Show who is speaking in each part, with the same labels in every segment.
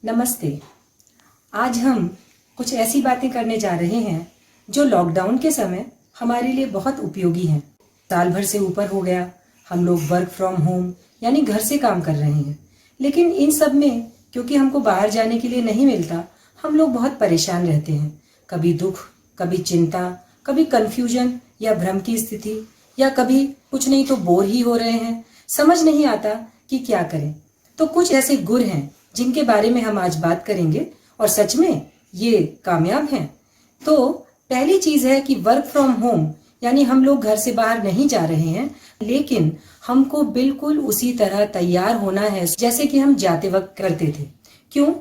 Speaker 1: नमस्ते। आज हम कुछ ऐसी बातें करने जा रहे हैं जो लॉकडाउन के समय हमारे लिए बहुत उपयोगी हैं। साल भर से ऊपर हो गया, हम लोग वर्क फ्रॉम होम यानी घर से काम कर रहे हैं, लेकिन इन सब में क्योंकि हमको बाहर जाने के लिए नहीं मिलता, हम लोग बहुत परेशान रहते हैं। कभी दुख, कभी चिंता, कभी कंफ्यूजन या भ्रम की स्थिति, या कभी कुछ नहीं तो बोर ही हो रहे हैं। समझ नहीं आता कि क्या करें। तो कुछ ऐसे गुर हैं जिनके बारे में हम आज बात करेंगे और सच में ये कामयाब हैं। तो पहली चीज है कि वर्क फ्रॉम होम यानी हम लोग घर से बाहर नहीं जा रहे हैं, लेकिन हमको बिल्कुल उसी तरह तैयार होना है जैसे कि हम जाते वक्त करते थे। क्यों?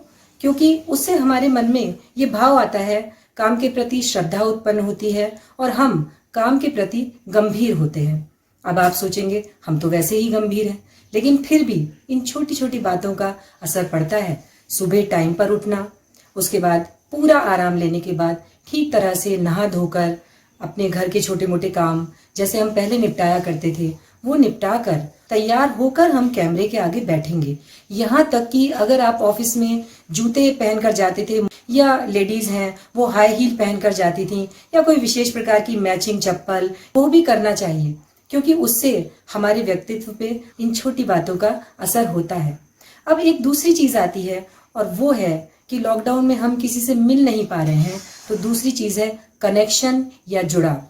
Speaker 1: क्योंकि उससे हमारे मन में ये भाव आता है, काम के प्रति श्रद्धा उत्पन्न होती है और हम काम के प्रति गंभीर होते हैं। अब आप सोचेंगे हम तो वैसे ही गंभीर हैं, लेकिन फिर भी इन छोटी छोटी बातों का असर पड़ता है। सुबह टाइम पर उठना, उसके बाद पूरा आराम लेने के बाद ठीक तरह से नहा धोकर अपने घर के छोटे मोटे काम जैसे हम पहले निपटाया करते थे वो निपटा कर तैयार होकर हम कैमरे के आगे बैठेंगे। यहाँ तक कि अगर आप ऑफिस में जूते पहनकर जाते थे या लेडीज हैं वो हाई हील पहनकर जाती थी या कोई विशेष प्रकार की मैचिंग चप्पल, वो भी करना चाहिए, क्योंकि उससे हमारे व्यक्तित्व पे इन छोटी बातों का असर होता है। अब एक दूसरी चीज आती है और वो है कि लॉकडाउन में हम किसी से मिल नहीं पा रहे हैं, तो दूसरी चीज है कनेक्शन या जुड़ाव।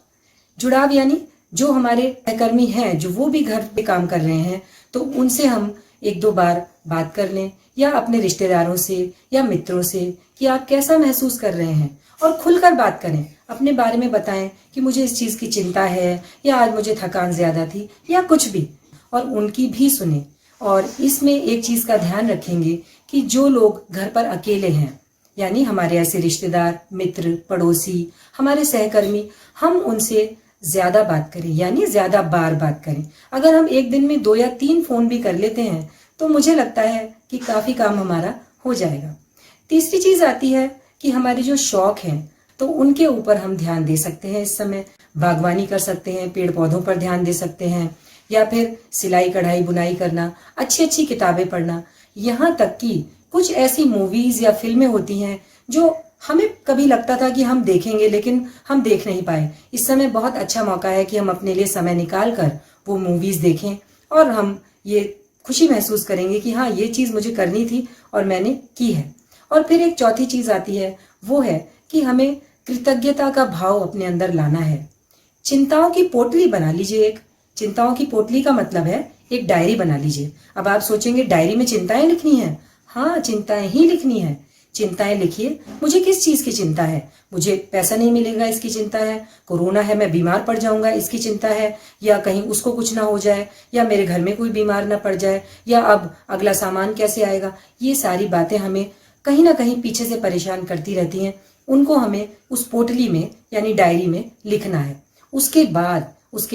Speaker 1: जुड़ाव यानी जो हमारे सहकर्मी हैं जो वो भी घर पे काम कर रहे हैं, तो उनसे हम एक दो बार बात कर लें, या अपने रिश्तेदारों से या मित्रों से कि आप कैसा महसूस कर रहे हैं, और खुलकर बात करें, अपने बारे में बताएं कि मुझे इस चीज की चिंता है, या आज मुझे थकान ज्यादा थी, या कुछ भी, और उनकी भी सुने। और इसमें एक चीज का ध्यान रखेंगे कि जो लोग घर पर अकेले हैं, यानी हमारे ऐसे रिश्तेदार, मित्र, पड़ोसी, हमारे सहकर्मी, हम उनसे ज्यादा बात करें, यानी ज्यादा बार बात करें। अगर हम एक दिन में 2 या 3 फोन भी कर लेते हैं तो मुझे लगता है कि काफी काम हमारा हो जाएगा। तीसरी चीज आती है कि हमारे जो शौक हैं तो उनके ऊपर हम ध्यान दे सकते हैं। इस समय बागवानी कर सकते हैं, पेड़ पौधों पर ध्यान दे सकते हैं, या फिर सिलाई कढ़ाई बुनाई करना, अच्छी अच्छी किताबें पढ़ना। यहाँ तक कि कुछ ऐसी मूवीज या फिल्में होती हैं जो हमें कभी लगता था कि हम देखेंगे लेकिन हम देख नहीं पाए। इस समय बहुत अच्छा मौका है कि हम अपने लिए समय निकाल कर वो मूवीज देखें और हम ये खुशी महसूस करेंगे कि हाँ, ये चीज मुझे करनी थी और मैंने की है। और फिर एक चौथी चीज आती है, वो है कि हमें कृतज्ञता का भाव अपने अंदर लाना है। चिंताओं की पोटली बना लीजिए। एक चिंताओं की पोटली का मतलब है एक डायरी बना लीजिए। अब आप सोचेंगे डायरी में चिंताएं लिखनी है? हाँ, चिंताएं ही लिखनी है। चिंताएं लिखिए, मुझे किस चीज की चिंता है? मुझे पैसा नहीं मिलेगा इसकी चिंता है, कोरोना है मैं बीमार पड़ जाऊंगा इसकी चिंता है, या कहीं उसको कुछ ना हो जाए, या मेरे घर में कोई बीमार ना पड़ जाए, या अब अगला सामान कैसे आएगा। ये सारी बातें हमें कहीं ना कहीं पीछे से परेशान करती रहती हैं। उनको हमें उस पोटली में यानी डायरी में लिखना है। उसके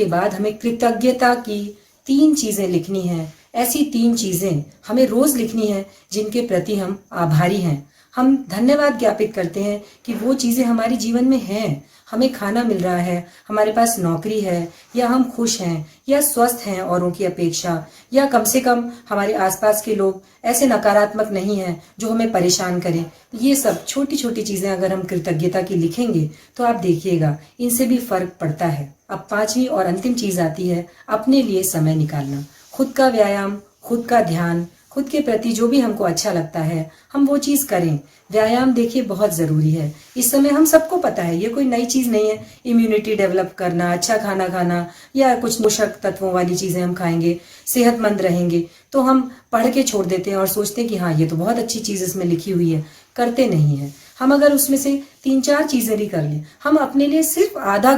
Speaker 1: बाद हमें कृतज्ञता की 3 चीजें लिखनी है। ऐसी 3 चीजें हमें रोज लिखनी है जिनके प्रति हम आभारी हैं। हम धन्यवाद ज्ञापित करते हैं कि वो चीजें हमारे जीवन में हैं। हमें खाना मिल रहा है, हमारे पास नौकरी है, या हम खुश हैं या स्वस्थ हैं औरों की अपेक्षा, या कम से कम हमारे आसपास के लोग ऐसे नकारात्मक नहीं हैं जो हमें परेशान करें। ये सब छोटी छोटी चीजें अगर हम कृतज्ञता की लिखेंगे तो आप देखिएगा इनसे भी फर्क पड़ता है। अब 5वीं और अंतिम चीज आती है अपने लिए समय निकालना। खुद का व्यायाम, खुद का ध्यान, खुद के प्रति जो भी हमको अच्छा लगता है हम वो चीज करें। व्यायाम देखिए बहुत जरूरी है। इस समय हम सबको पता है, ये कोई नई चीज नहीं है। इम्यूनिटी डेवलप करना, अच्छा खाना खाना, या कुछ पोषक तत्वों वाली चीजें हम खाएंगे, सेहतमंद रहेंगे, तो हम पढ़ के छोड़ देते हैं और सोचते हैं कि हाँ, ये तो बहुत अच्छी चीज इसमें लिखी हुई है। करते नहीं है। हम अगर उसमें से 3-4 चीजें भी कर लें, हम अपने लिए सिर्फ आधा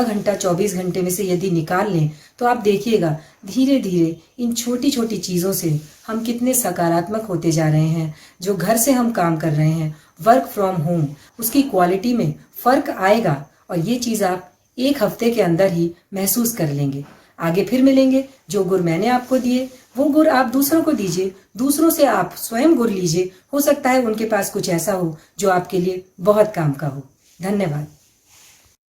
Speaker 1: घंटा 24 घंटे में से यदि निकाल लें, तो आप देखिएगा धीरे धीरे इन छोटी छोटी चीजों से हम कितने सकारात्मक होते जा रहे हैं। जो घर से हम काम कर रहे हैं, वर्क फ्रॉम होम, उसकी क्वालिटी में फर्क आएगा और ये चीज आप 1 हफ्ते के अंदर ही महसूस कर लेंगे। आगे फिर मिलेंगे। जो गुर मैंने आपको दिए वो गुर आप दूसरों को दीजिए, दूसरों से आप स्वयं गुर लीजिए। हो सकता है उनके पास कुछ ऐसा हो जो आपके लिए बहुत काम का हो। धन्यवाद।